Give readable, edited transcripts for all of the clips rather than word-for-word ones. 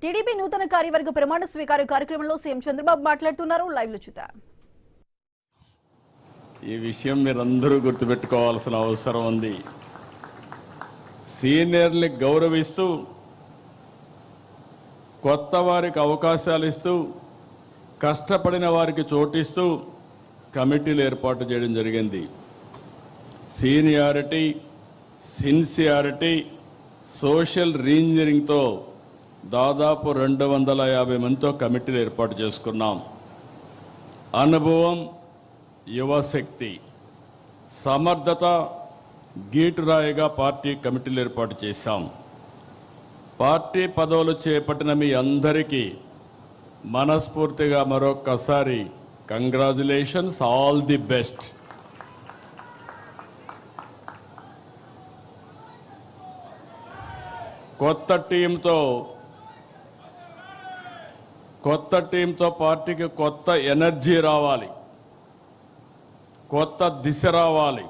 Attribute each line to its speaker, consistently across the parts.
Speaker 1: TDP నూతన కార్యవర్గ ప్రమాణ స్వీకార కార్యక్రమంలో సీఎం చంద్రబాబు మాట్లాడుతున్నారు. లైవ్ లో చూద్దాం.
Speaker 2: ఈ విషయం మీరందరూ గుర్తుపెట్టుకోవాల్సిన అవసరం ఉంది. సీనియర్ని గౌరవిస్తూ కొత్త వారికి అవకాశాలు ఇస్తూ కష్టపడిన వారికి చోటిస్తూ కమిటీలు ఏర్పాటు చేయడం జరిగింది. సీనియారిటీ, సిన్సియారిటీ, సోషల్ రీఇంజనీరింగ్తో దాదాపు 250 మందితో కమిటీలు ఏర్పాటు చేసుకున్నాం. అనుభవం, యువశక్తి, సమర్థత గీటురాయిగా పార్టీ కమిటీలు ఏర్పాటు చేశాం. పార్టీ పదవులు చేపట్టిన మీ అందరికీ మనస్ఫూర్తిగా మరొక్కసారి కంగ్రాచులేషన్స్, ఆల్ ది బెస్ట్. కొత్త టీంతో పార్టీకి కొత్త ఎనర్జీ రావాలి, కొత్త దిశ రావాలి.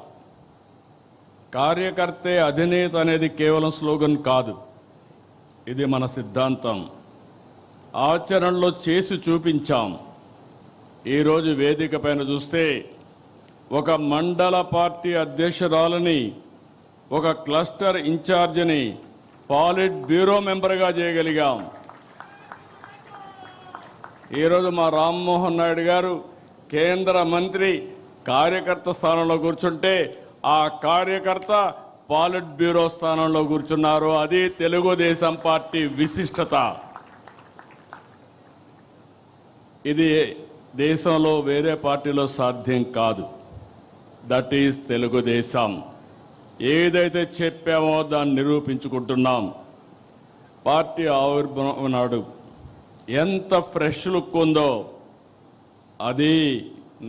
Speaker 2: కార్యకర్తే అధినేత అనేది కేవలం స్లోగన్ కాదు, ఇది మన సిద్ధాంతం. ఆచరణలో చేసి చూపించాం. ఈరోజు వేదిక పైన చూస్తే ఒక మండల పార్టీ అధ్యక్షురాలని, ఒక క్లస్టర్ ఇన్ఛార్జిని పాలిట్ బ్యూరో మెంబర్గా చేయగలిగాం. ఈరోజు మా రామ్మోహన్ నాయుడు గారు కేంద్ర మంత్రి కార్యకర్త స్థానంలో కూర్చుంటే ఆ కార్యకర్త పాలిట్ బ్యూరో స్థానంలో కూర్చున్నారు. అది తెలుగుదేశం పార్టీ విశిష్టత. ఇది దేశంలో వేరే పార్టీలో సాధ్యం కాదు. That is Telugu Desam. ఏదైతే చెప్పామో దాన్ని నిరూపించుకుంటున్నాం. పార్టీ ఆవిర్భావం నాడు ఎంత ఫ్రెష్ లుక్ ఉందో, అది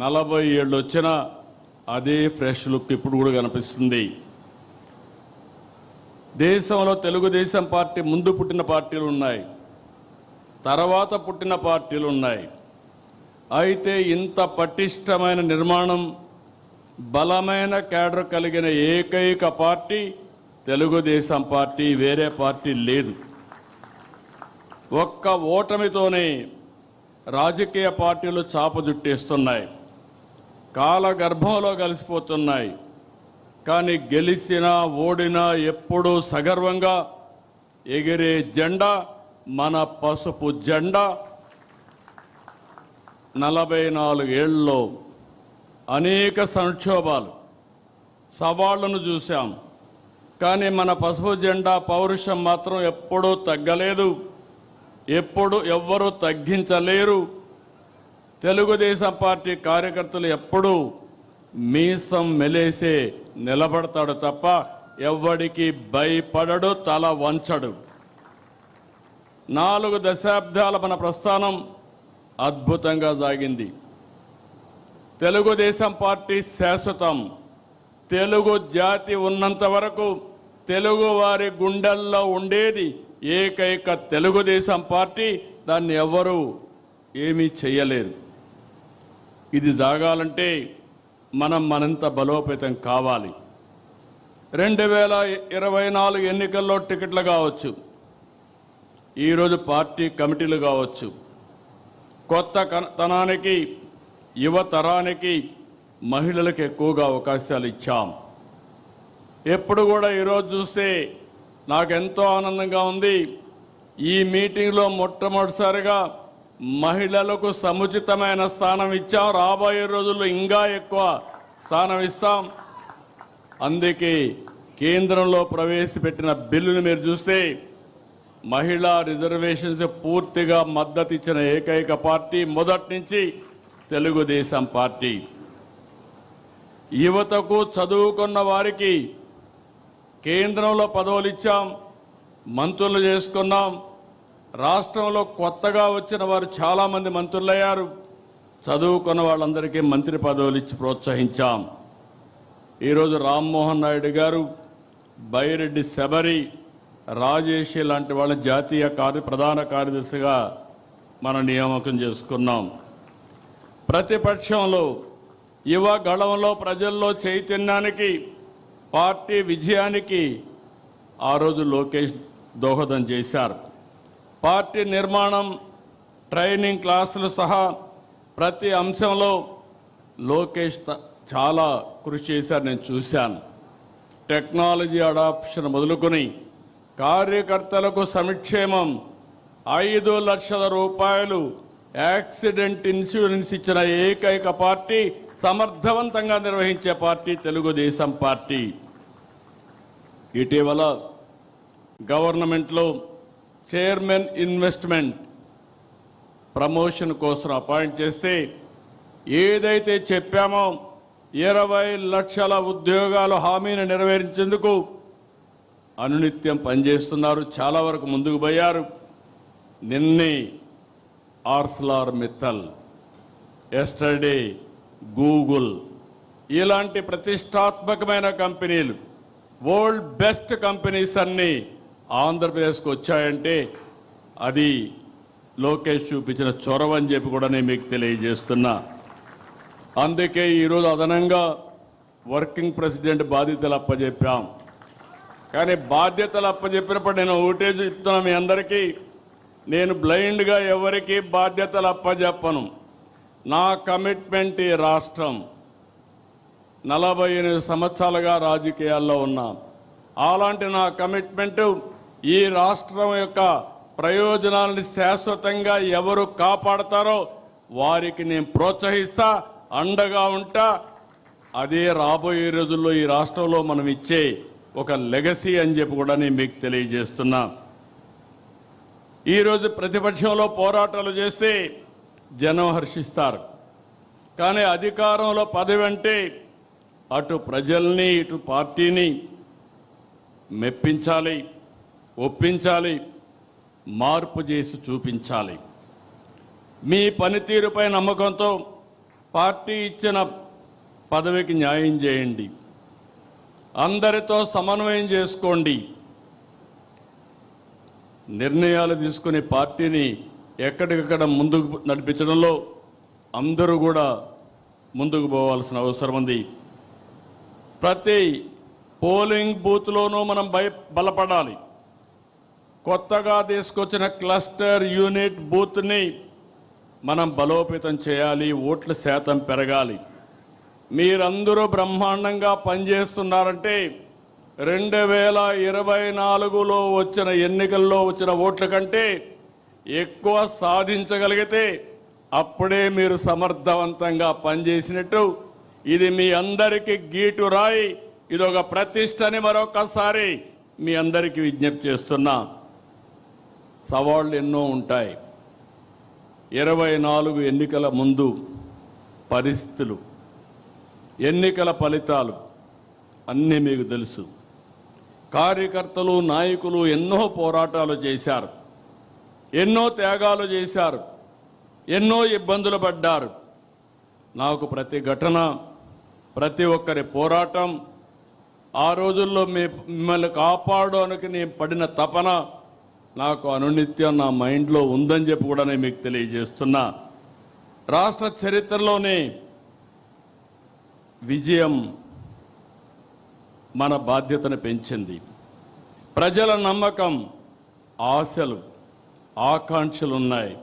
Speaker 2: 40 ఏళ్ళు వచ్చినా అదే ఫ్రెష్ లుక్ ఇప్పుడు కూడా కనిపిస్తుంది. దేశంలో తెలుగుదేశం పార్టీ ముందు పుట్టిన పార్టీలు ఉన్నాయి, తర్వాత పుట్టిన పార్టీలు ఉన్నాయి. అయితే ఇంత పటిష్టమైన నిర్మాణం, బలమైన క్యాడర్ కలిగిన ఏకైక పార్టీ తెలుగుదేశం పార్టీ, వేరే పార్టీ లేదు. ఒక్క ఓటమితోనే రాజకీయ పార్టీలు చాపజుట్టేస్తున్నాయి, కాలగర్భంలో కలిసిపోతున్నాయి. కానీ గెలిచినా ఓడినా ఎప్పుడూ సగర్వంగా ఎగిరే జెండా మన పసుపు జెండా. 44 ఏళ్లలో అనేక సంక్షోభాలు, సవాళ్లను చూశాం. కానీ మన పసుపు జెండా పౌరుషం మాత్రం ఎప్పుడూ తగ్గలేదు, ఎప్పుడు ఎవ్వరూ తగ్గించలేరు. తెలుగుదేశం పార్టీ కార్యకర్తలు ఎప్పుడూ మీసం మెలేసే నిలబడతాడు తప్ప ఎవ్వడికి భయపడడు, తల వంచడు. 4 దశాబ్దాల మన ప్రస్థానం అద్భుతంగా సాగింది. తెలుగుదేశం పార్టీ శాశ్వతం. తెలుగు జాతి ఉన్నంత వరకు తెలుగు వారి గుండెల్లో ఉండేది ఏకైక తెలుగుదేశం పార్టీ. దాన్ని ఎవ్వరూ ఏమీ చేయలేరు. ఇది సాగాలంటే మనం మనంత బలోపేతం కావాలి. 2024 ఎన్నికల్లో టికెట్లు కావచ్చు, ఈరోజు పార్టీ కమిటీలు కావచ్చు. కొత్త తనానికి, యువతరానికి, మహిళలకు ఎక్కువగా అవకాశాలు ఇచ్చాం. ఎప్పుడు కూడా ఈరోజు చూస్తే నాకెంతో ఆనందంగా ఉంది. ఈ మీటింగ్లో మొట్టమొదటిసారిగా మహిళలకు సముచితమైన స్థానం ఇచ్చాం. రాబోయే రోజుల్లో ఇంకా ఎక్కువ స్థానం ఇస్తాం. అందుకే కేంద్రంలో ప్రవేశపెట్టిన బిల్లును మీరు చూస్తే మహిళా రిజర్వేషన్స్ పూర్తిగా మద్దతు ఇచ్చిన ఏకైక పార్టీ మొదటి నుంచి తెలుగుదేశం పార్టీ. యువతకు, చదువుకున్న వారికి కేంద్రంలో పదవులు ఇచ్చాం, మంత్రులు చేసుకున్నాం. రాష్ట్రంలో కొత్తగా వచ్చిన వారు చాలామంది మంత్రులయ్యారు. చదువుకున్న వాళ్ళందరికీ మంత్రి పదవులు ఇచ్చి ప్రోత్సహించాం. ఈరోజు రామ్మోహన్ నాయుడు గారు, బైరెడ్డి శబరి, రాజేష్ లాంటి వాళ్ళ జాతీయ ప్రధాన కార్యదర్శిగా మనం నియామకం చేసుకున్నాం. ప్రతిపక్షంలో, యువ గళంలో, ప్రజల్లో చైతన్యానికి, పార్టీ విజయానికి ఆ రోజు లోకేష్ దోహదం చేశారు. పార్టీ నిర్మాణం, ట్రైనింగ్ క్లాసులు సహా ప్రతి అంశంలో లోకేష్ చాలా కృషి చేశారు, నేను చూశాను. టెక్నాలజీ అడాప్షన్ మొదలుకొని కార్యకర్తలకు సంక్షేమం, 5 లక్షల రూపాయలు యాక్సిడెంట్ ఇన్సూరెన్స్ ఇచ్చిన ఏకైక పార్టీ, సమర్థవంతంగా నిర్వహించే పార్టీ తెలుగుదేశం పార్టీ. ఇటీవల గవర్నమెంట్లో చైర్మన్ ఇన్వెస్ట్మెంట్ ప్రమోషన్ కోసం అపాయింట్ చేస్తే ఏదైతే చెప్పామో 20 లక్షల ఉద్యోగాల హామీని నెరవేర్చేందుకు అనునిత్యం పనిచేస్తున్నారు. చాలా వరకు ముందుకు పోయారు. నిన్నే ఆర్సెలర్ మిత్తల్, ఎస్టర్డే గూగుల్, ఇలాంటి ప్రతిష్టాత్మకమైన కంపెనీలు, వరల్డ్ బెస్ట్ కంపెనీస్ అన్నీ ఆంధ్రప్రదేశ్కి వచ్చాయంటే అది లోకేష్ చూపించిన చొరవ అని చెప్పి కూడా నేను మీకు తెలియజేస్తున్నా. అందుకే ఈరోజు అదనంగా వర్కింగ్ ప్రెసిడెంట్ బాధ్యతలు అప్పచెప్పాం. కానీ బాధ్యతలు అప్పచెప్పినప్పుడు నేను ఒకటే చెప్తున్నా మీ అందరికీ, నేను బ్లైండ్గా ఎవరికి బాధ్యతలు అప్పచెప్పను. నా కమిట్మెంట్ ఈ రాష్ట్రం. 48 సంవత్సరాలుగా రాజకీయాల్లో ఉన్నా. అలాంటి నా కమిట్మెంట్ ఈ రాష్ట్రం యొక్క ప్రయోజనాలను శాశ్వతంగా ఎవరు కాపాడతారో వారికి నేను ప్రోత్సహిస్తా, అండగా ఉంటా. అదే రాబోయే రోజుల్లో ఈ రాష్ట్రంలో మనం ఇచ్చే ఒక లెగసీ అని చెప్పి కూడా నేను మీకు తెలియజేస్తున్నా. ఈరోజు ప్రతిపక్షంలో పోరాటాలు చేస్తే జనం హర్షిస్తారు. కానీ అధికారంలో పదవి అంటే అటు ప్రజల్ని ఇటు పార్టీని మెప్పించాలి, ఒప్పించాలి, మార్పు చేసి చూపించాలి. మీ పనితీరుపై నమ్మకంతో పార్టీ ఇచ్చిన పదవికి న్యాయం చేయండి. అందరితో సమన్వయం చేసుకోండి. నిర్ణయాలు తీసుకుని పార్టీని ఎక్కడికక్కడ ముందుకు నడిపించడంలో అందరూ కూడా ముందుకు పోవాల్సిన అవసరం ఉంది. ప్రతి పోలింగ్ బూత్లోనూ మనం బలపడాలి. కొత్తగా తీసుకొచ్చిన క్లస్టర్ యూనిట్ బూత్ని మనం బలోపేతం చేయాలి. ఓట్ల శాతం పెరగాలి. మీరందరూ బ్రహ్మాండంగా పనిచేస్తున్నారంటే 2024లో వచ్చిన ఎన్నికల్లో వచ్చిన ఓట్ల కంటే ఎక్కువ సాధించగలిగితే అప్పుడే మీరు సమర్థవంతంగా పనిచేసినట్టు. ఇది మీ అందరికీ గీటు రాయి. ఇది ఒక ప్రతిష్టని మరొకసారి మీ అందరికీ విజ్ఞప్తి చేస్తున్నా. సవాళ్ళు ఎన్నో ఉంటాయి. 24 ఎన్నికల ముందు పరిస్థితులు, ఎన్నికల ఫలితాలు అన్నీ మీకు తెలుసు. కార్యకర్తలు, నాయకులు ఎన్నో పోరాటాలు చేశారు, ఎన్నో త్యాగాలు చేశారు, ఎన్నో ఇబ్బందులు పడ్డారు. నాకు ప్రతి ఘటన, ప్రతి ఒక్కరి పోరాటం, ఆ రోజుల్లో మిమ్మల్ని కాపాడడానికి నేను పడిన తపన నాకు అనునిత్యం నా మైండ్లో ఉందని చెప్పి కూడా నేను మీకు తెలియజేస్తున్నా. రాష్ట్ర చరిత్రలోనే విజయం మన బాధ్యతను పెంచింది. ప్రజల నమ్మకం, ఆశలు, ఆకాంక్షలు ఉన్నాయి.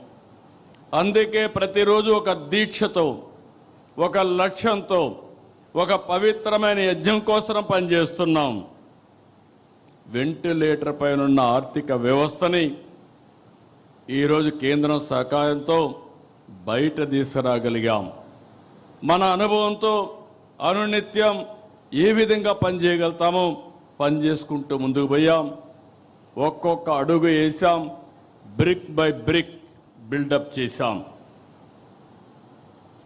Speaker 2: అందుకే ప్రతిరోజు ఒక దీక్షతో, ఒక లక్ష్యంతో, ఒక పవిత్రమైన యజ్ఞం కోసం పనిచేస్తున్నాం. వెంటిలేటర్ పైనున్న ఆర్థిక వ్యవస్థని ఈరోజు కేంద్రం సహకారంతో బయట తీసుకురాగలిగాం. మన అనుభవంతో అనునిత్యం ఏ విధంగా పనిచేయగలుగుతామో పనిచేసుకుంటూ ముందుకు పోయాం. ఒక్కొక్క అడుగు వేసాం. బ్రిక్ బై బ్రిక్ బిల్డప్ చేశాం.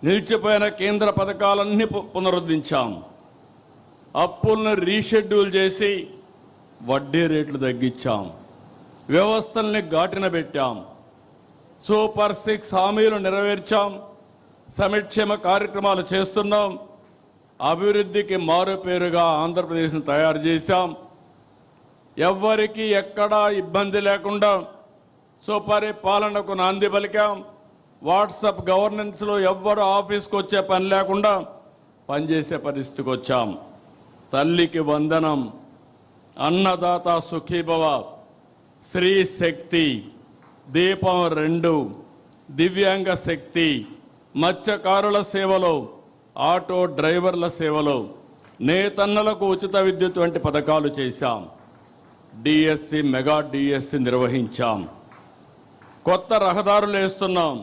Speaker 2: నిలిచిపోయిన కేంద్ర పథకాలన్నీ పునరుద్ధరించాం. అప్పులను రీషెడ్యూల్ చేసి వడ్డీ రేట్లు తగ్గించాం. వ్యవస్థల్ని ఘాటిన పెట్టాం. సూపర్ 6 హామీలు నెరవేర్చాం. సంక్షేమ కార్యక్రమాలు చేస్తున్నాం. అభివృద్ధికి మారుపేరుగా ఆంధ్రప్రదేశ్ని తయారు చేశాం. ఎవ్వరికీ ఎక్కడా ఇబ్బంది లేకుండా సుపరిపాలనకు నాంది పలికాం. వాట్సాప్ గవర్నెన్స్లో ఎవ్వరు ఆఫీస్కి వచ్చే పని లేకుండా పనిచేసే పరిస్థితికి వచ్చాం. తల్లికి వందనం, అన్నదాత సుఖీభవ, స్త్రీ శక్తి, దీపం 2, దివ్యాంగ శక్తి, మత్స్యకారుల సేవలో, ఆటో డ్రైవర్ల సేవలో, నేతన్నలకు ఉచిత విద్యుత్ వంటి పథకాలు చేశాం. డిఎస్సి, మెగా డిఎస్సి నిర్వహించాం. కొత్త రహదారులు వేస్తున్నాం.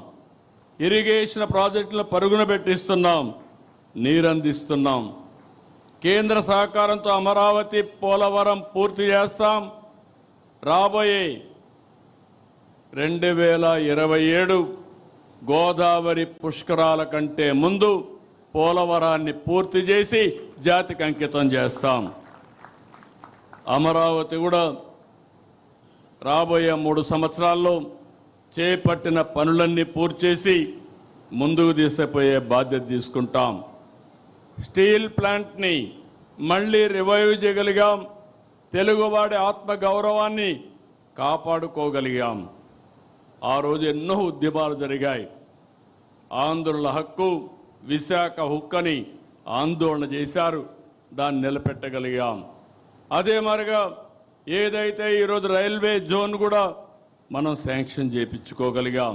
Speaker 2: ఇరిగేషన్ ప్రాజెక్టుల పరుగున పెట్టిస్తున్నాం. నీరందిస్తున్నాం. కేంద్ర సహకారంతో అమరావతి, పోలవరం పూర్తి చేస్తాం. రాబోయే 2027 గోదావరి పుష్కరాల కంటే ముందు పోలవరాన్ని పూర్తి చేసి జాతికి అంకితం చేస్తాం. అమరావతి కూడా రాబోయే 3 సంవత్సరాల్లో చేపట్టిన పనులన్నీ పూర్తి చేసి ముందుకు తీసుకుపోయే బాధ్యత తీసుకుంటాం. స్టీల్ ప్లాంట్ని మళ్ళీ రివైవ్ చేయగలిగాం. తెలుగువాడి ఆత్మగౌరవాన్ని కాపాడుకోగలిగాం. ఆ రోజు ఎన్నో ఉద్యమాలు జరిగాయి. ఆంధ్రుల హక్కు, విశాఖ హుక్కని ఆందోళన చేశారు. దాన్ని నిలబెట్టగలిగాం. అదే మరిగా ఏదైతే ఈరోజు రైల్వే జోన్ కూడా మనం శాంక్షన్ చేయించుకోగలిగాం.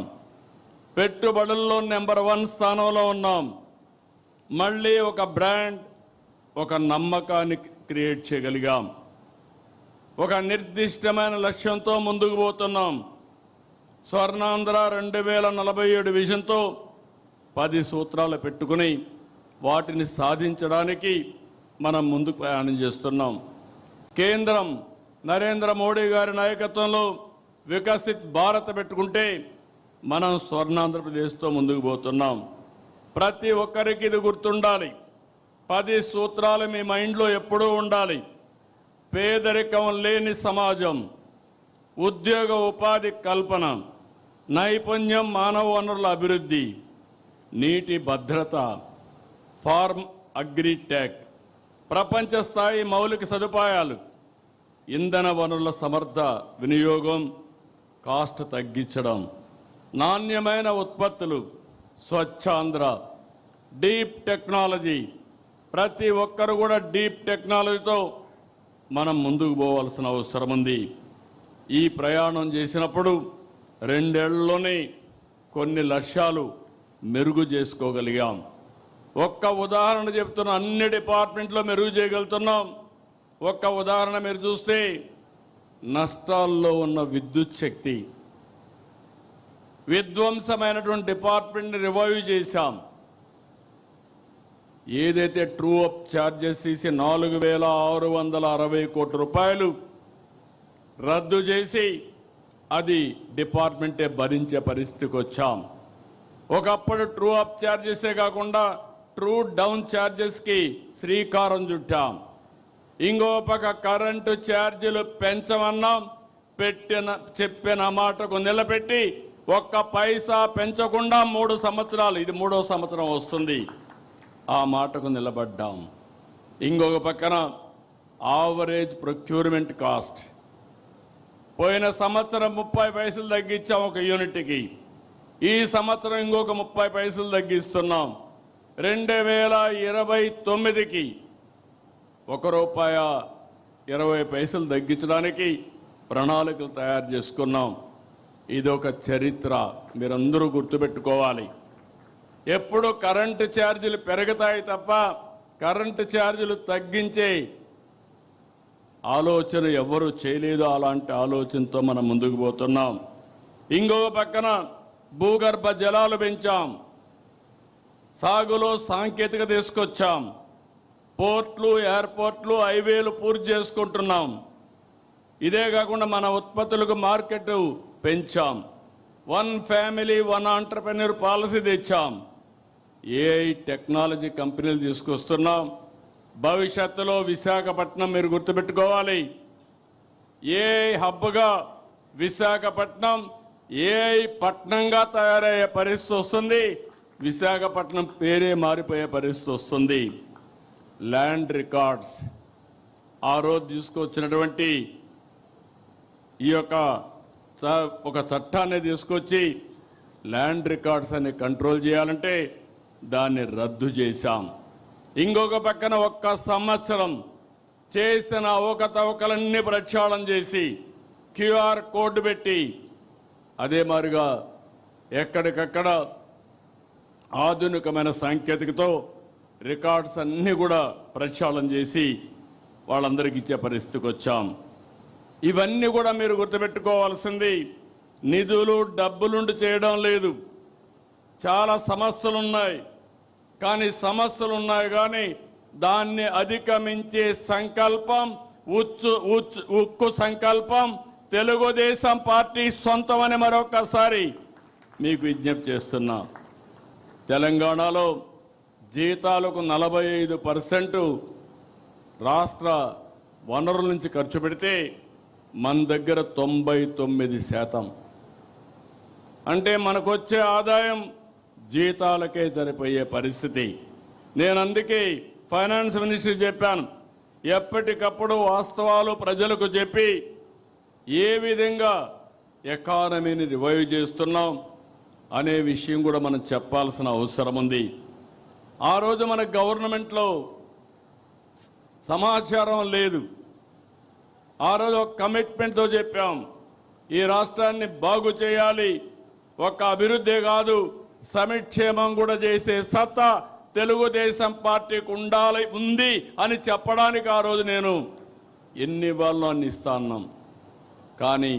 Speaker 2: పెట్టుబడుల్లో నెంబర్ 1 స్థానంలో ఉన్నాం. మళ్ళీ ఒక బ్రాండ్, ఒక నమ్మకాన్ని క్రియేట్ చేయగలిగాం. ఒక నిర్దిష్టమైన లక్ష్యంతో ముందుకు పోతున్నాం. స్వర్ణాంధ్ర 2047 విజన్తో 10 సూత్రాలు పెట్టుకుని వాటిని సాధించడానికి మనం ముందుకు ప్రయాణం చేస్తున్నాం. కేంద్రం నరేంద్ర మోడీ గారి నాయకత్వంలో వికసిత్ భారత్ పెట్టుకుంటే మనం స్వర్ణాంధ్రప్రదేశ్తో ముందుకు పోతున్నాం. ప్రతి ఒక్కరికి ఇది గుర్తుండాలి. 10 సూత్రాలు మీ మైండ్లో ఎప్పుడూ ఉండాలి. పేదరికం లేని సమాజం, ఉద్యోగ ఉపాధి కల్పన, నైపుణ్యం, మానవ వనరుల అభివృద్ధి, నీటి భద్రత, ఫార్మ్ అగ్రిటెక్, ప్రపంచ స్థాయి మౌలిక సదుపాయాలు, ఇంధన వనరుల సమర్థ వినియోగం, కాస్ట్ తగ్గించడం, నాణ్యమైన ఉత్పత్తులు, స్వచ్ఛాంధ్ర, డీప్ టెక్నాలజీ. ప్రతి ఒక్కరు కూడా డీప్ టెక్నాలజీతో మనం ముందుకు పోవాల్సిన అవసరం ఉంది. ఈ ప్రయాణం చేసినప్పుడు 2 ఏళ్లలోనే కొన్ని లక్ష్యాలు మెరుగు చేసుకోగలిగాం. ఒక్క ఉదాహరణ చెప్తున్నా, అన్ని డిపార్ట్మెంట్లో మెరుగు చేయగలుగుతున్నాం. ఒక్క ఉదాహరణ మీరు చూస్తే నష్టాల్లో ఉన్న విద్యుత్ శక్తి, విధ్వంసమైనటువంటి డిపార్ట్మెంట్ని రివైవ్ చేశాం. ఏదైతే ట్రూ అప్ ఛార్జెస్ తీసి 4,660 కోట్ల రూపాయలు రద్దు చేసి అది డిపార్ట్మెంటే భరించే పరిస్థితికి వచ్చాం. ఒకప్పుడు ట్రూ అప్ ఛార్జెసే కాకుండా ట్రూ డౌన్ ఛార్జెస్కి శ్రీకారం చుట్టాం. ఇంకో పక్క కరెంటు ఛార్జీలు పెంచమన్నాం. చెప్పిన మాటకు నిలబెట్టి ఒక్క పైసా పెంచకుండా 3 సంవత్సరాలు, ఇది 3వ సంవత్సరం వస్తుంది, ఆ మాటకు నిలబడ్డాం. ఇంకొక పక్కన ఆవరేజ్ ప్రొక్యూర్మెంట్ కాస్ట్ పోయిన సంవత్సరం 30 పైసలు తగ్గించాం ఒక యూనిట్కి. ఈ సంవత్సరం ఇంకొక 30 పైసలు తగ్గిస్తున్నాం. 2029కి ₹1.20 తగ్గించడానికి ప్రణాళికలు తయారు చేసుకున్నాం. ఇదొక చరిత్ర, మీరందరూ గుర్తుపెట్టుకోవాలి. ఎప్పుడు కరెంటు ఛార్జీలు పెరుగుతాయి తప్ప కరెంటు ఛార్జీలు తగ్గించే ఆలోచన ఎవరు చేయలేదు. అలాంటి ఆలోచనతో మనం ముందుకు పోతున్నాం. ఇంకొక పక్కన భూగర్భ జలాలు పెంచాం. సాగులో సాంకేతిక తీసుకొచ్చాం. పోర్ట్లు, ఎయిర్పోర్ట్లు, హైవేలు పూర్తి చేసుకుంటున్నాం. ఇదే కాకుండా మన ఉత్పత్తులకు మార్కెట్ పెంచాం. 1 ఫ్యామిలీ 1 ఆంటర్‌ప్రెన్యూర్ పాలసీ తెచ్చాం. ఏఐ టెక్నాలజీ కంపెనీలు తీసుకొస్తున్నాం. భవిష్యత్తులో విశాఖపట్నం మీరు గుర్తుపెట్టుకోవాలి, ఏఐ హబ్గా విశాఖపట్నం ఏఐ పట్నంగా తయారయ్యే పరిస్థితి వస్తుంది. విశాఖపట్నం పేరే మారిపోయే పరిస్థితి వస్తుంది. ల్యాండ్ రికార్డ్స్ ఆ రోజు తీసుకొచ్చినటువంటి ఈ యొక్క ఒక చట్టాన్ని తీసుకొచ్చి ల్యాండ్ రికార్డ్స్ అని కంట్రోల్ చేయాలంటే దాన్ని రద్దు చేశాం. ఇంకొక పక్కన 1 సంవత్సరం చేసిన అవకతవకలన్నీ ప్రక్షాళన చేసి క్యూఆర్ కోడ్ పెట్టి అదే మాదిరిగా ఎక్కడికక్కడ ఆధునికమైన సాంకేతికతో రికార్డ్స్ అన్నీ కూడా ప్రక్షాళన చేసి వాళ్ళందరికీ ఇచ్చే పరిస్థితికి వచ్చాం. ఇవన్నీ కూడా మీరు గుర్తుపెట్టుకోవాల్సింది నిధులు డబ్బులుండి చేయడం లేదు. చాలా సమస్యలు ఉన్నాయి, కానీ దాన్ని అధిగమించే సంకల్పం ఉక్కు సంకల్పం తెలుగుదేశం పార్టీ సొంతమని మరొకసారి మీకు విజ్ఞప్తి చేస్తున్నా. తెలంగాణలో జీతాలకు 45% రాష్ట్ర వనరుల నుంచి ఖర్చు పెడితే మన దగ్గర 99%. అంటే మనకొచ్చే ఆదాయం జీతాలకే సరిపోయే పరిస్థితి. నేను అందుకే ఫైనాన్స్ మినిస్టర్ చెప్పాను, ఎప్పటికప్పుడు వాస్తవాలు ప్రజలకు చెప్పి ఏ విధంగా ఎకానమీని రివైవ్ చేస్తున్నాం అనే విషయం కూడా మనం చెప్పాల్సిన అవసరం ఉంది. ఆ రోజు మన గవర్నమెంట్లో సమాచారం లేదు. ఆ రోజు ఒక కమిట్మెంట్తో చెప్పాం, ఈ రాష్ట్రాన్ని బాగు చేయాలి, ఒక అభివృద్ధి కాదు సంక్షేమం కూడా చేసే సత్తా తెలుగుదేశం పార్టీకి ఉంది అని చెప్పడానికి ఆ రోజు నేను ఎన్ని ఇవ్వాలో అన్ని ఇస్తా అన్నాం. కానీ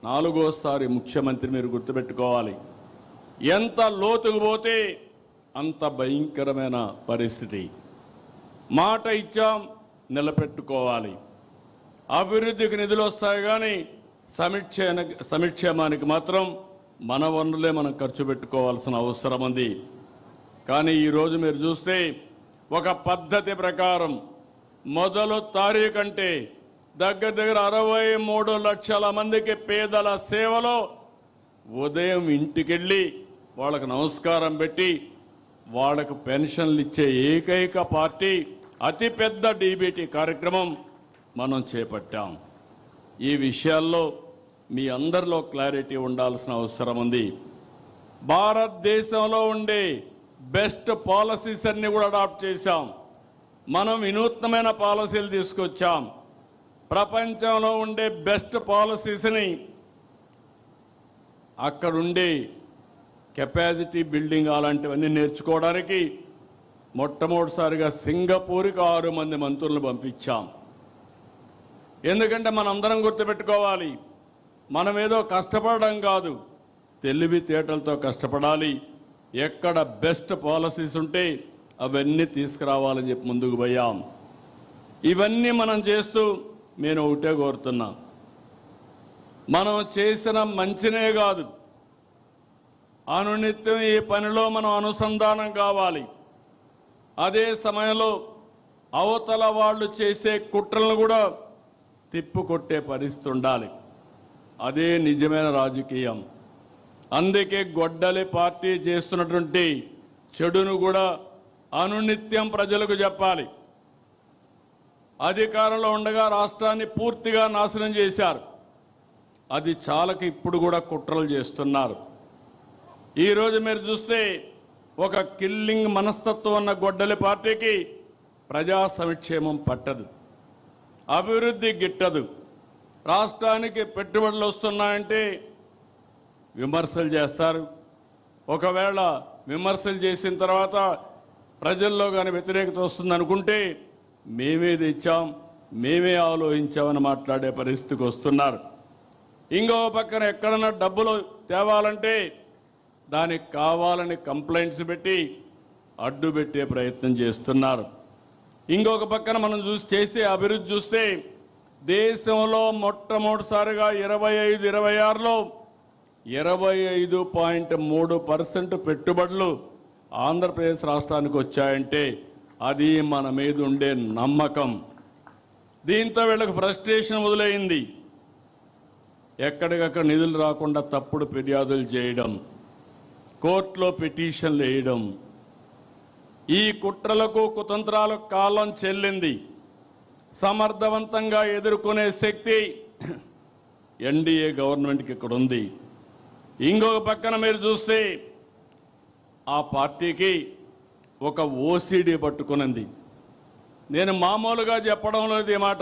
Speaker 2: 4వసారి ముఖ్యమంత్రి మీరు గుర్తుపెట్టుకోవాలి, ఎంత లోతుకు పోతే అంత భయంకరమైన పరిస్థితి. మాట ఇచ్చాం, నిలబెట్టుకోవాలి. అభివృద్ధికి నిధులు వస్తాయి కానీ సంక్షేమానికి మాత్రం మన వనరులే మనం ఖర్చు పెట్టుకోవాల్సిన అవసరం ఉంది. కానీ ఈరోజు మీరు చూస్తే ఒక పద్ధతి ప్రకారం మొదలు తారీఖు అంటే దగ్గర 63 లక్షల మందికి పేదల సేవలో ఉదయం ఇంటికెళ్ళి వాళ్ళకు నమస్కారం పెట్టి వాళ్ళకు పెన్షన్లు ఇచ్చే ఏకైక పార్టీ అతిపెద్ద డీబీటీ కార్యక్రమం మనం చేపట్టాం. ఈ విషయాల్లో మీ అందరిలో క్లారిటీ ఉండాల్సిన అవసరం ఉంది. భారతదేశంలో ఉండే బెస్ట్ పాలసీస్ అన్ని కూడా అడాప్ట్ చేశాం. మనం వినూత్నమైన పాలసీలు తీసుకొచ్చాం. ప్రపంచంలో ఉండే బెస్ట్ పాలసీస్ని అక్కడుండే కెపాసిటీ బిల్డింగ్ అలాంటివన్నీ నేర్చుకోవడానికి మొట్టమొదటిసారిగా సింగపూర్కి 6 మంది మంత్రులను పంపించాం. ఎందుకంటే మనందరం గుర్తుపెట్టుకోవాలి, మనం ఏదో కష్టపడడం కాదు, తెలివితేటలతో కష్టపడాలి. ఎక్కడ బెస్ట్ పాలసీస్ ఉంటే అవన్నీ తీసుకురావాలని చెప్పి ముందుకు పోయాం. ఇవన్నీ మనం చేస్తూ నేను ఒకటే కోరుతున్నా, మనం చేసిన మంచినే కాదు, అనునిత్యం ఈ పనిలో మనం అనుసంధానం కావాలి. అదే సమయంలో అవతల వాళ్ళు చేసే కుట్రలను కూడా తిప్పుకొట్టే పరిస్థితి ఉండాలి. అదే నిజమైన రాజకీయం. అందుకే గొడ్డలి పార్టీ చేస్తున్నటువంటి చెడును కూడా అనునిత్యం ప్రజలకు చెప్పాలి. అధికారంలో ఉండగా రాష్ట్రాన్ని పూర్తిగా నాశనం చేశారు. అది చాలక ఇప్పుడు కూడా కుట్రలు చేస్తున్నారు. ఈరోజు మీరు చూస్తే ఒక కిల్లింగ్ మనస్తత్వం ఉన్న గొడ్డలి పార్టీకి ప్రజా సంక్షేమం పట్టదు, అభివృద్ధి గిట్టదు. రాష్ట్రానికి పెట్టుబడులు వస్తున్నాయంటే విమర్శలు చేస్తారు. ఒకవేళ విమర్శలు చేసిన తర్వాత ప్రజల్లో కానీ వ్యతిరేకత వస్తుంది అనుకుంటే మేమే తెచ్చాం, మేమే ఆలోచించామని మాట్లాడే పరిస్థితికి వస్తున్నారు. ఇంకో పక్కన ఎక్కడన్నా డబ్బులు తేవాలంటే దానికి కావాలని కంప్లైంట్స్ పెట్టి అడ్డు పెట్టే ప్రయత్నం చేస్తున్నారు. ఇంకొక పక్కన మనం చేసే అభివృద్ధి చూస్తే దేశంలో మొట్టమొదటిసారిగా 25-26లో 25.3% పెట్టుబడులు ఆంధ్రప్రదేశ్ రాష్ట్రానికి వచ్చాయంటే అది మన మీద ఉండే నమ్మకం. దీంతో వీళ్ళకి ఫ్రస్ట్రేషన్ మొదలైంది. ఎక్కడికక్కడ నిధులు రాకుండా తప్పుడు ఫిర్యాదులు చేయడం, కోర్టులో పిటిషన్లు వేయడం, ఈ కుట్రలకు కుతంత్రాలకు కాలం చెల్లింది. సమర్థవంతంగా ఎదుర్కొనే శక్తి ఎన్డీఏ గవర్నమెంట్కి ఇక్కడ ఉంది. ఇంకొక పక్కన మీరు చూస్తే ఆ పార్టీకి ఒక ఓసీడీ పట్టుకునింది. నేను మామూలుగా చెప్పడం లేదు ఈ మాట,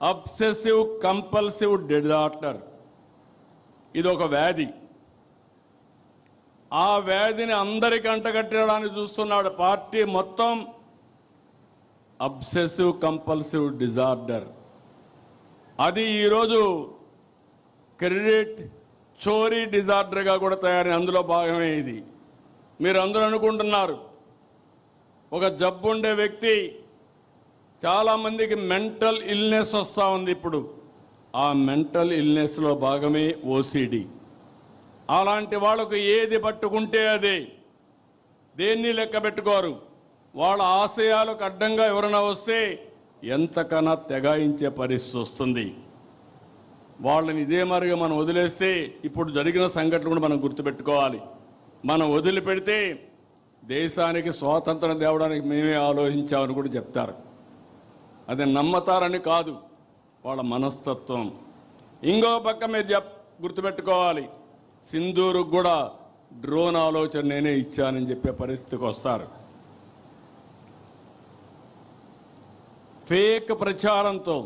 Speaker 2: అబ్సెసివ్ కంపల్సివ్ డిజార్డర్. ఇది ఒక వ్యాధి. ఆ వ్యాధిని అందరికీ అంటగట్టడానికి చూస్తున్నాడు పార్టీ మొత్తం. Obsessive compulsive disorder. అది ఈరోజు క్రెడిట్ చోరీ డిజార్డర్గా కూడా తయారైన అందులో భాగమే ఇది. మీరు అందరూ అనుకుంటున్నారు ఒక జబ్బు ఉండే వ్యక్తి, చాలామందికి మెంటల్ ఇల్నెస్ వస్తూ ఉంది ఇప్పుడు. ఆ మెంటల్ ఇల్నెస్లో భాగమే ఓసిడి. అలాంటి వాళ్ళకు ఏది పట్టుకుంటే అదే, దేన్ని లెక్క పెట్టుకోరు. వాళ్ళ ఆశయాలకు అడ్డంగా ఎవరైనా వస్తే ఎంతకన్నా తెగాయించే పరిస్థితి వస్తుంది. వాళ్ళని ఇదే మరిగా మనం వదిలేస్తే ఇప్పుడు జరిగిన సంఘటనలు కూడా మనం గుర్తుపెట్టుకోవాలి. మనం వదిలిపెడితే దేశానికి స్వాతంత్రం తేవడానికి మేమే ఆలోచించామని కూడా చెప్తారు. అది నమ్మతారని కాదు, వాళ్ళ మనస్తత్వం. ఇంకో పక్క మీరు గుర్తుపెట్టుకోవాలి, సింధూరుకు కూడా డ్రోన్ ఆలోచన నేనే ఇచ్చానని చెప్పే పరిస్థితికి వస్తారు. ఫేక్ ప్రచారంతో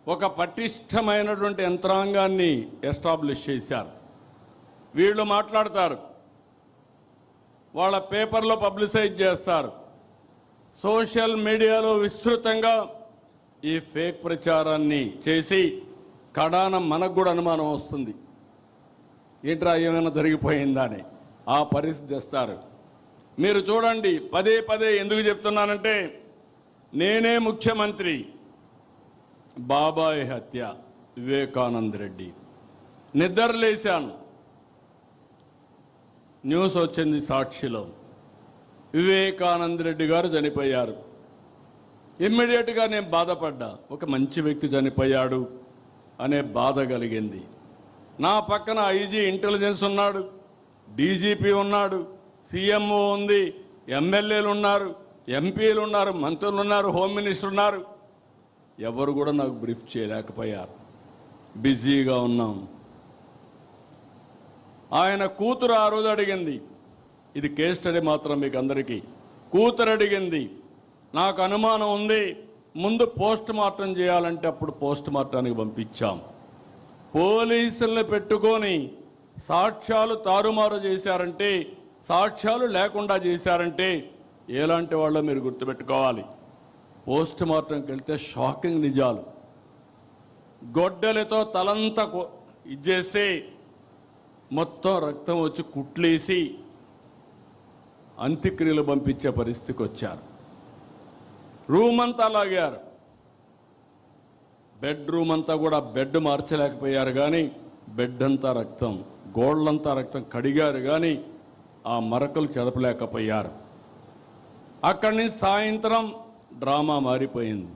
Speaker 2: ఒక పటిష్టమైనటువంటి యంత్రాంగాన్ని ఎస్టాబ్లిష్ చేశారు. వీళ్ళు మాట్లాడతారు, వాళ్ళ పేపర్లో పబ్లిసైజ్ చేస్తారు, సోషల్ మీడియాలో విస్తృతంగా ఈ ఫేక్ ప్రచారాన్ని చేసి కడాన మనకు కూడా అనుమానం వస్తుంది, ఏంట్రా ఏమైనా జరిగిపోయిందా అని. ఆ పరిస్థితి తెస్తారు. మీరు చూడండి, పదే పదే ఎందుకు చెప్తున్నానంటే, నేనే ముఖ్యమంత్రి, బాబాయ్ హత్య, వివేకానంద రెడ్డి, నిద్రలేశాను, న్యూస్ వచ్చింది సాక్షిలో, వివేకానంద రెడ్డి గారు చనిపోయారు. ఇమ్మీడియట్గా నేను బాధపడ్డా, ఒక మంచి వ్యక్తి చనిపోయాడు అనే బాధ కలిగింది. నా పక్కన ఐజీ ఇంటెలిజెన్స్ ఉన్నాడు, డీజీపీ ఉన్నాడు, సీఎంఓ ఉంది, ఎమ్మెల్యేలు ఉన్నారు, ఎంపీలు ఉన్నారు, మంత్రులు ఉన్నారు, హోమ్ మినిస్టర్ ఉన్నారు. ఎవరు కూడా నాకు బ్రీఫ్ చేయలేకపోయారు, బిజీగా ఉన్నాం. ఆయన కూతురు ఆ రోజు అడిగింది, ఇది కేస్ స్టడీ మాత్రం మీకు అందరికీ, కూతురు అడిగింది, నాకు అనుమానం ఉంది, ముందు పోస్ట్ మార్టం చేయాలంటే అప్పుడు పోస్ట్ మార్టానికి పంపించాం. పోలీసుల్ని పెట్టుకొని సాక్ష్యాలు తారుమారు చేశారంటే, సాక్ష్యాలు లేకుండా చేశారంటే ఎలాంటి వాళ్ళో మీరు గుర్తుపెట్టుకోవాలి. పోస్ట్ మార్టంకి వెళ్తే షాకింగ్ నిజాలు. గొడ్డలతో తలంతా ఇచ్చేస్తే మొత్తం రక్తం వచ్చి కుట్లేసి అంత్యక్రియలు పంపించే పరిస్థితికి వచ్చారు. రూమ్ అంతా లాగారు, బెడ్రూమ్ అంతా కూడా బెడ్ మార్చలేకపోయారు, కానీ బెడ్ అంతా రక్తం, గోళ్ళంతా రక్తం కడిగారు, కానీ ఆ మరకలు చెదపలేకపోయారు. అక్కడి నుంచి సాయంత్రం డ్రామా మారిపోయింది.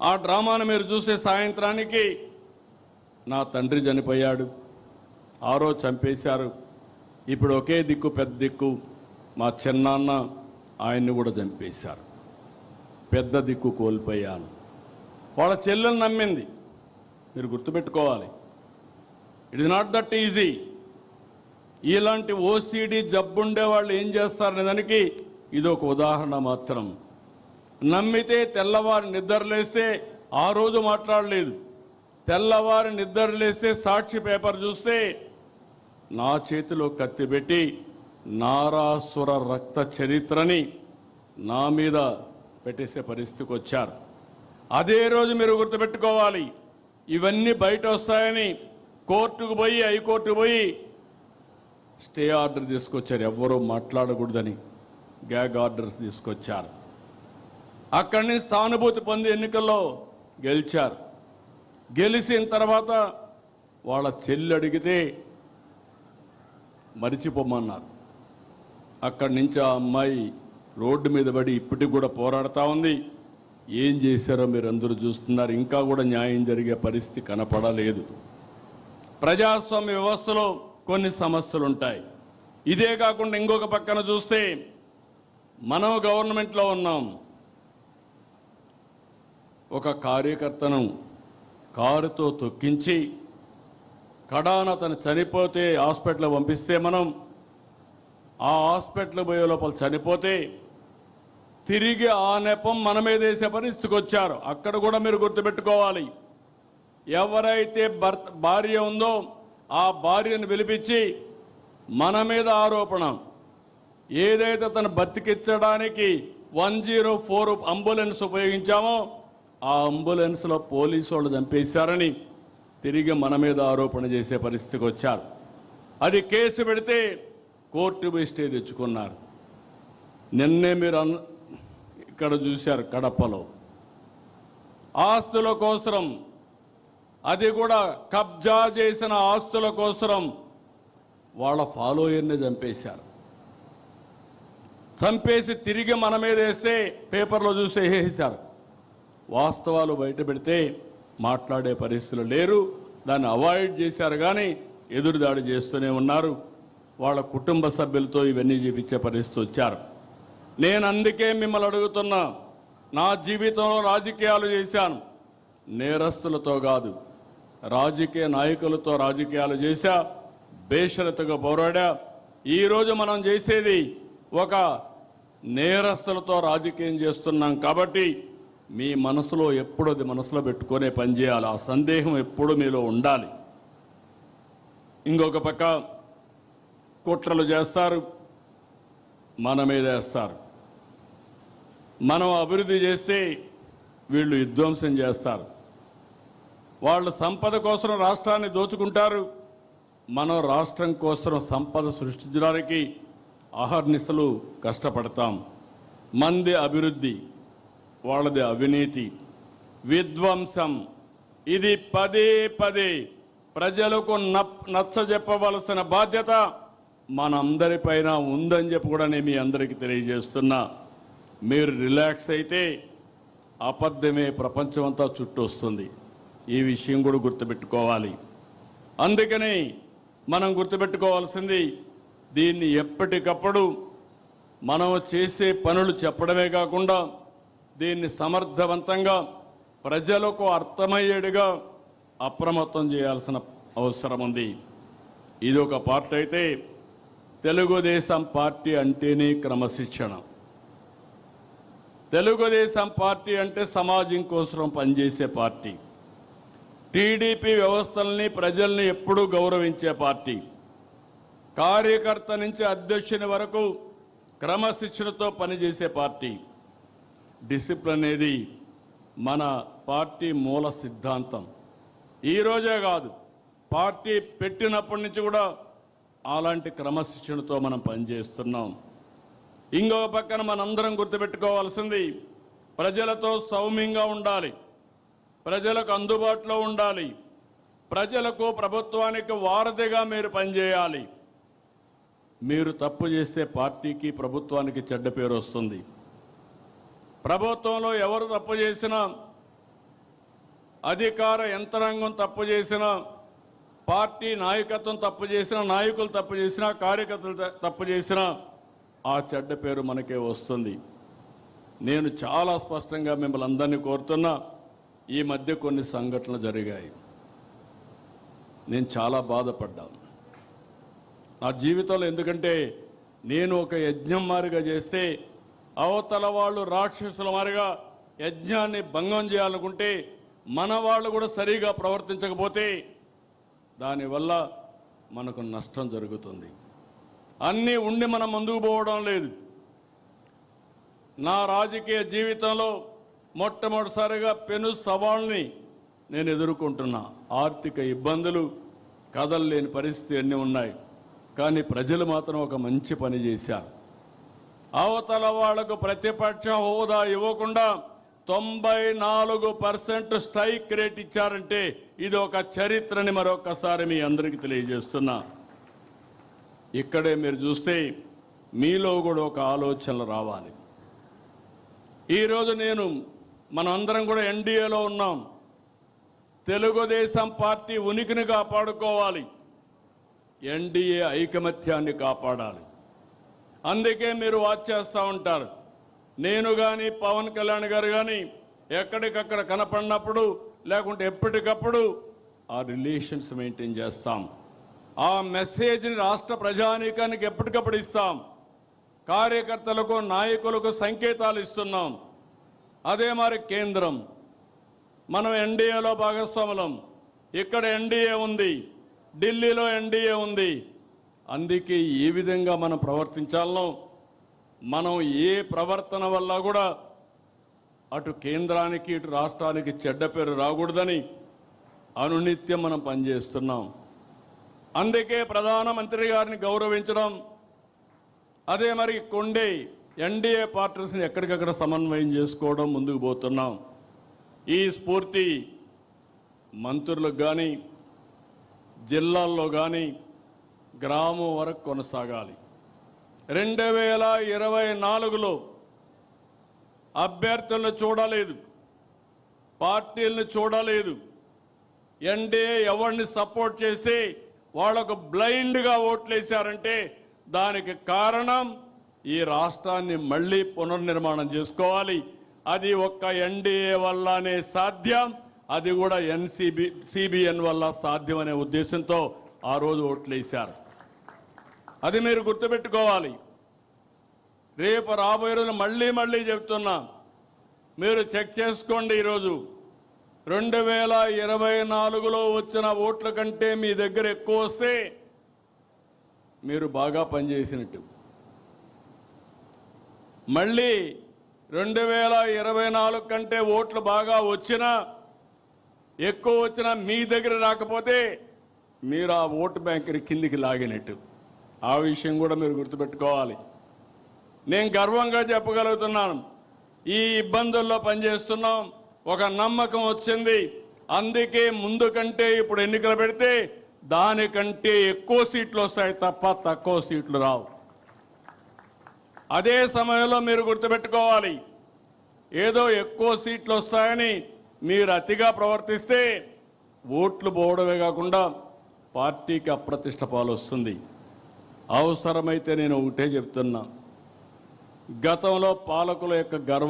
Speaker 2: ఆ డ్రామాను మీరు చూసే సాయంత్రానికి నా తండ్రి చనిపోయాడు, ఆ రోజు చంపేశారు, ఇప్పుడు ఒకే దిక్కు పెద్ద దిక్కు మా చిన్నాన్న, ఆయన్ని కూడా చంపేశారు, పెద్ద దిక్కు కోల్పోయాను. వాళ్ళ చెల్లెలు నమ్మింది. మీరు గుర్తుపెట్టుకోవాలి, it is not that easy. ఇలాంటి ఓసిడి జబ్బుండే వాళ్ళు ఏం చేస్తారనే దానికి ఇది ఒక ఉదాహరణ మాత్రం. నమ్మితే తెల్లవారి నిద్రలేస్తే ఆ రోజు మాట్లాడలేదు, తెల్లవారి నిద్రలేస్తే సాక్షి పేపర్ చూస్తే నా చేతిలో కత్తి పెట్టి నారాసుర రక్త చరిత్రని నా మీద పెట్టేసే పరిస్థితికి వచ్చారు. అదే రోజు మీరు గుర్తుపెట్టుకోవాలి, ఇవన్నీ బయట వస్తాయని కోర్టుకు పోయి, హైకోర్టుకు పోయి స్టే ఆర్డర్ తీసుకొచ్చారు, ఎవ్వరూ మాట్లాడకూడదని గ్యాగ్ ఆర్డర్స్ తీసుకొచ్చారు. అక్కడి నుంచి సానుభూతి పొంది ఎన్నికల్లో గెలిచారు. గెలిచిన తర్వాత వాళ్ళ చెల్లి అడిగితే మరిచిపోమన్నారు. అక్కడి నుంచి ఆ అమ్మాయి రోడ్డు మీద పడి ఇప్పటికి కూడా పోరాడుతూ ఉంది. ఏం చేశారో మీరు అందరూ చూస్తున్నారు. ఇంకా కూడా న్యాయం జరిగే పరిస్థితి కనపడలేదు. ప్రజాస్వామ్య వ్యవస్థలో కొన్ని సమస్యలు ఉంటాయి. ఇదే కాకుండా ఇంకొక పక్కన చూస్తే మనం గవర్నమెంట్లో ఉన్నాం. ఒక కార్యకర్తను కారుతో తొక్కించి కడాన తను చనిపోతే హాస్పిటల్ పంపిస్తే, మనం ఆ హాస్పిటల్ పోయే లోపల చనిపోతే తిరిగి ఆ నెపం మన మీద వేసే పరిస్థితికి వచ్చారు. అక్కడ కూడా మీరు గుర్తుపెట్టుకోవాలి, ఎవరైతే భార్య ఉందో ఆ భార్యను పిలిపించి మన మీద ఆరోపణ, ఏదైతే తను బతికించడానికి 104 అంబులెన్స్ ఉపయోగించామో ఆ అంబులెన్స్లో పోలీసు వాళ్ళు చంపేశారని తిరిగి మన మీద ఆరోపణ చేసే పరిస్థితికి వచ్చారు. అది కేసు పెడితే కోర్టు పోయి స్టే తెచ్చుకున్నారు. నిన్నే మీరు ఇక్కడ చూశారు కడపలో ఆస్తుల కోసం, అది కూడా కబ్జా చేసిన ఆస్తుల కోసం వాళ్ళ ఫాలోయర్ని చంపేశారు. చంపేసి తిరిగి మన మీద వేస్తే పేపర్లో చూసి వేసేశారు. వాస్తవాలు బయట పెడితే మాట్లాడే పరిస్థితులు లేరు. దాన్ని అవాయిడ్ చేశారు కానీ ఎదురుదాడి చేస్తూనే ఉన్నారు. వాళ్ళ కుటుంబ సభ్యులతో ఇవన్నీ చేపించే పరిస్థితి వచ్చారు. నేను అందుకే మిమ్మల్ని అడుగుతున్నా, నా జీవితంలో రాజకీయాలు చేశాను, నేరస్తులతో కాదు, రాజకీయ నాయకులతో రాజకీయాలు చేశా, బేషరతుగా పోరాడా. ఈరోజు మనం చేసేది ఒక నేరస్తులతో రాజకీయం చేస్తున్నాం కాబట్టి మీ మనసులో ఎప్పుడూ అది మనసులో పెట్టుకునే పనిచేయాలి. ఆ సందేహం ఎప్పుడూ మీలో ఉండాలి. ఇంకొక పక్క కుట్రలు చేస్తారు, మన మీద వేస్తారు. మనం అభివృద్ధి చేస్తే వీళ్ళు విధ్వంసం చేస్తారు. వాళ్ళు సంపద కోసం రాష్ట్రాన్ని దోచుకుంటారు. మనం రాష్ట్రం కోసం సంపద సృష్టించడానికి అహర్నిశలు కష్టపడతాం. మంది అభివృద్ధి, వాళ్ళది అవినీతి, విధ్వంసం. ఇది పదే పదే ప్రజలకు నచ్చజెప్పవలసిన బాధ్యత మనందరిపైన ఉందని చెప్పి కూడా నేను మీ అందరికీ తెలియజేస్తున్నా. మీరు రిలాక్స్ అయితే అబద్ధమే ప్రపంచం అంతా చుట్టూ వస్తుంది. ఈ విషయం కూడా గుర్తుపెట్టుకోవాలి. అందుకని మనం గుర్తుపెట్టుకోవాల్సింది, దీన్ని ఎప్పటికప్పుడు మనం చేసే పనులు చెప్పడమే కాకుండా దీన్ని సమర్థవంతంగా ప్రజలకు అర్థమయ్యేట్టుగా అప్రమత్తం చేయాల్సిన అవసరం ఉంది. ఇది ఒక పార్టీ అయితే, తెలుగుదేశం పార్టీ అంటేనే క్రమశిక్షణ. తెలుగుదేశం పార్టీ అంటే సమాజం కోసం పనిచేసే పార్టీ. టీడీపీ వ్యవస్థల్ని, ప్రజల్ని ఎప్పుడూ గౌరవించే పార్టీ. కార్యకర్త నుంచి అధ్యక్షుని వరకు క్రమశిక్షణతో పనిచేసే పార్టీ. డిసిప్లిన్ అనేది మన పార్టీ మూల సిద్ధాంతం. ఈరోజే కాదు, పార్టీ పెట్టినప్పటి నుంచి కూడా అలాంటి క్రమశిక్షణతో మనం పనిచేస్తున్నాం. ఇంకొక పక్కన మనందరం గుర్తుపెట్టుకోవాల్సింది, ప్రజలతో సౌమ్యంగా ఉండాలి, ప్రజలకు అందుబాటులో ఉండాలి, ప్రజలకు ప్రభుత్వానికి వారధిగా మీరు పనిచేయాలి. మీరు తప్పు చేస్తే పార్టీకి ప్రభుత్వానికి చెడ్డ పేరు వస్తుంది. ప్రభుత్వంలో ఎవరు తప్పు చేసినా, అధికార యంత్రాంగం తప్పు చేసినా, పార్టీ నాయకత్వం తప్పు చేసినా, నాయకులు తప్పు చేసినా, కార్యకర్తలు తప్పు చేసినా ఆ చెడ్డ పేరు మనకే వస్తుంది. నేను చాలా స్పష్టంగా మిమ్మల్ని అందరినీ కోరుతున్నా, ఈ మధ్య కొన్ని సంఘటనలు జరిగాయి. నేను చాలా బాధపడ్డాను నా జీవితంలో. ఎందుకంటే నేను ఒక యజ్ఞం మారిగా చేస్తే అవతల వాళ్ళు రాక్షసుల మారిగా యజ్ఞాన్ని భంగం చేయాలనుకుంటే, మన వాళ్ళు కూడా సరిగా ప్రవర్తించకపోతే దానివల్ల మనకు నష్టం జరుగుతుంది. అన్నీ ఉండి మనం ముందుకు పోవడం లేదు. నా రాజకీయ జీవితంలో మొట్టమొదటిసారిగా పెను సవాళ్ళని నేను ఎదుర్కొంటున్నా. ఆర్థిక ఇబ్బందులు, కదలలేని పరిస్థితి అన్నీ ఉన్నాయి. కానీ ప్రజలు మాత్రం ఒక మంచి పని చేశారు. అవతల వాళ్లకు ప్రతిపక్ష హోదా ఇవ్వకుండా 94% స్ట్రైక్ రేట్ ఇచ్చారంటే ఇది ఒక చరిత్రని మరొకసారి మీ అందరికీ తెలియజేస్తున్నా. ఇక్కడే మీరు చూస్తే మీలో కూడా ఒక ఆలోచనలు రావాలి. ఈరోజు మనందరం కూడా ఎన్డీఏలో ఉన్నాం. తెలుగుదేశం పార్టీ ఉనికిని కాపాడుకోవాలి, ఎన్డీఏ ఐకమత్యాన్ని కాపాడాలి. అందుకే మీరు వాచ్ చేస్తూ ఉంటారు. నేను కానీ పవన్ కళ్యాణ్ గారు కానీ ఎక్కడికక్కడ కనపడినప్పుడు లేకుంటే ఎప్పటికప్పుడు ఆ రిలేషన్స్ మెయింటైన్ చేస్తాం. ఆ మెసేజ్ని రాష్ట్ర ప్రజానీకానికి ఎప్పటికప్పుడు ఇస్తాం. కార్యకర్తలకు, నాయకులకు సంకేతాలు ఇస్తున్నాం. అదే మరి కేంద్రం, మనం ఎన్డీఏలో భాగస్వాములం. ఇక్కడ ఎన్డీఏ ఉంది, ఢిల్లీలో ఎన్డీఏ ఉంది. అందుకే ఏ విధంగా మనం ప్రవర్తించాలనో, మనం ఏ ప్రవర్తన వల్ల కూడా అటు కేంద్రానికి ఇటు రాష్ట్రానికి చెడ్డ పేరు రాకూడదని అనునిత్యం మనం పనిచేస్తున్నాం. అందుకే ప్రధానమంత్రి గారిని గౌరవించడం, అదే మరి కొండే ఎన్డీఏ పార్టీస్ని ఎక్కడికక్కడ సమన్వయం చేసుకోవడం ముందుకు పోతున్నాం. ఈ స్ఫూర్తి మంత్రులకు కానీ, జిల్లాల్లో కానీ, గ్రామం వరకు కొనసాగాలి. 2024లో అభ్యర్థులను చూడలేదు, పార్టీలను చూడలేదు. ఎన్డీఏ ఎవరిని సపోర్ట్ చేసి వాళ్లకు బ్లైండ్గా ఓట్లేశారంటే దానికి కారణం ఈ రాష్ట్రాన్ని మళ్ళీ పునర్నిర్మాణం చేసుకోవాలి. అది ఒక్క ఎన్డీఏ వల్లనే సాధ్యం, అది కూడా సిబిఎన్ వల్ల సాధ్యమనే ఉద్దేశంతో ఆ రోజు ఓట్లేశారు. అది మీరు గుర్తుపెట్టుకోవాలి. రేపు రాబోయే రోజు మళ్ళీ చెప్తున్నా, మీరు చెక్ చేసుకోండి. ఈరోజు 2024లో వచ్చిన ఓట్ల కంటే మీ దగ్గర ఎక్కువ వస్తే మీరు బాగా పనిచేసినట్టు. మళ్ళీ 2024 కంటే ఓట్లు బాగా వచ్చినా, ఎక్కువ వచ్చినా మీ దగ్గర రాకపోతే మీరు ఆ ఓటు బ్యాంకుని కిందికి లాగినట్టు. ఆ విషయం కూడా మీరు గుర్తుపెట్టుకోవాలి. నేను గర్వంగా చెప్పగలుగుతున్నాను, ఈ ఇబ్బందుల్లో పనిచేస్తున్నాం, ఒక నమ్మకం వచ్చింది. అందుకే ముందు కంటే ఇప్పుడు ఎన్నికలు పెడితే దానికంటే ఎక్కువ సీట్లు వస్తాయి తప్ప తక్కువ సీట్లు రావు. అదే సమయంలో మీరు గుర్తుపెట్టుకోవాలి, ఏదో ఎక్కువ సీట్లు వస్తాయని మీరు అతిగా ప్రవర్తిస్తే ఓట్లు పోవడమే కాకుండా పార్టీకి అప్రతిష్ట పాలు వస్తుంది. అవసరమైతే నేను ఒకటే చెప్తున్నా, గతంలో పాలకుల యొక్క గర్వ